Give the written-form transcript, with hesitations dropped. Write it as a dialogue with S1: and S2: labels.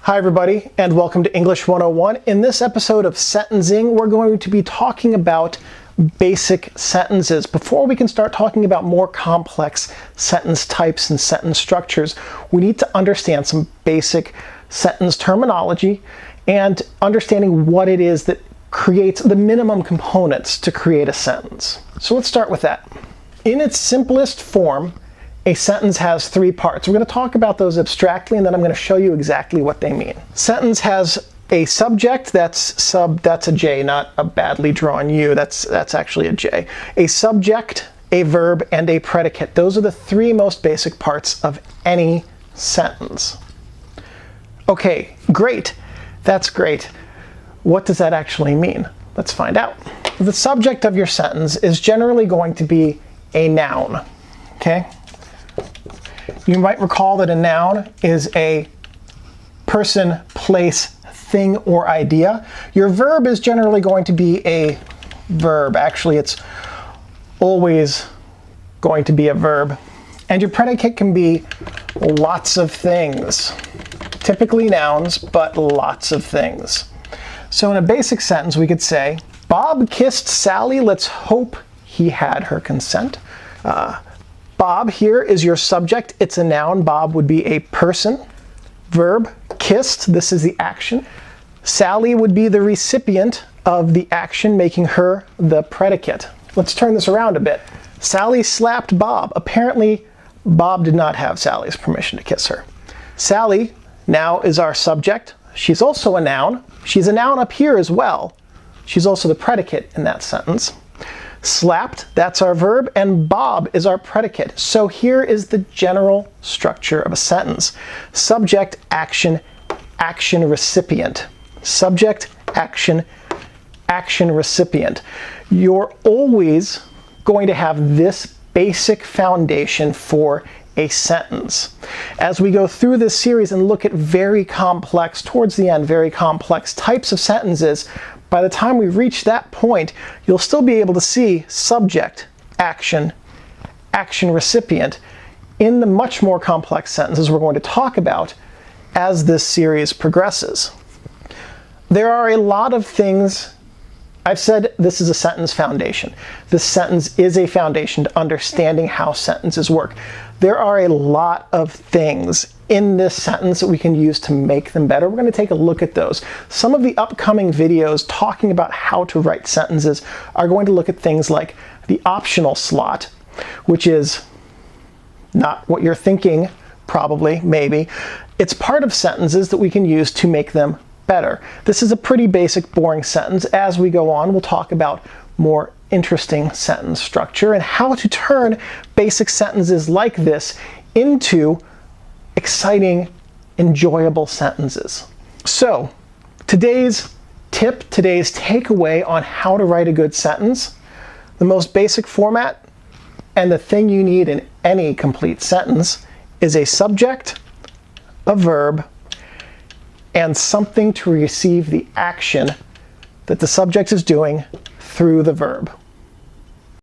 S1: Hi everybody, and welcome to English 101. In this episode of Sentencing, we're going to be talking about basic sentences. Before we can start talking about more complex sentence types and sentence structures, we need to understand some basic sentence terminology and understanding what it is that creates the minimum components to create a sentence. So let's start with that. In its simplest form, a sentence has three parts. We're going to talk about those abstractly, and then I'm going to show you exactly what they mean. Sentence has a subject, that's a J, not a badly drawn U, that's actually a J. A subject, a verb, and a predicate. Those are the three most basic parts of any sentence. Okay, great. That's great. What does that actually mean? Let's find out. The subject of your sentence is generally going to be a noun, okay? You might recall that a noun is a person, place, thing, or idea. Your verb is generally going to be a verb. Actually, it's always going to be a verb. And your predicate can be lots of things. Typically nouns, but lots of things. So in a basic sentence, we could say, Bob kissed Sally, let's hope he had her consent. Bob here is your subject. It's a noun. Bob would be a person. Verb, kissed, this is the action. Sally would be the recipient of the action, making her the predicate. Let's turn this around a bit. Sally slapped Bob. Apparently, Bob did not have Sally's permission to kiss her. Sally now is our subject. She's also a noun. She's a noun up here as well. She's also the predicate in that sentence. Slapped, that's our verb, and Bob is our predicate. So here is the general structure of a sentence. Subject, action, action, recipient. Subject, action, action, recipient. You're always going to have this basic foundation for a sentence. As we go through this series and look at very complex, towards the end, very complex types of sentences, by the time we reach that point, you'll still be able to see subject, action, action, recipient in the much more complex sentences we're going to talk about as this series progresses. There are a lot of things. I've said this is a sentence foundation. This sentence is a foundation to understanding how sentences work. There are a lot of things in this sentence that we can use to make them better. We're going to take a look at those. Some of the upcoming videos talking about how to write sentences are going to look at things like the optional slot, which is not what you're thinking, probably, maybe. It's part of sentences that we can use to make them better. This is a pretty basic, boring sentence. As we go on, we'll talk about more interesting sentence structure and how to turn basic sentences like this into exciting, enjoyable sentences. So, today's tip, today's takeaway on how to write a good sentence, the most basic format and the thing you need in any complete sentence is a subject, a verb, and something to receive the action that the subject is doing through the verb.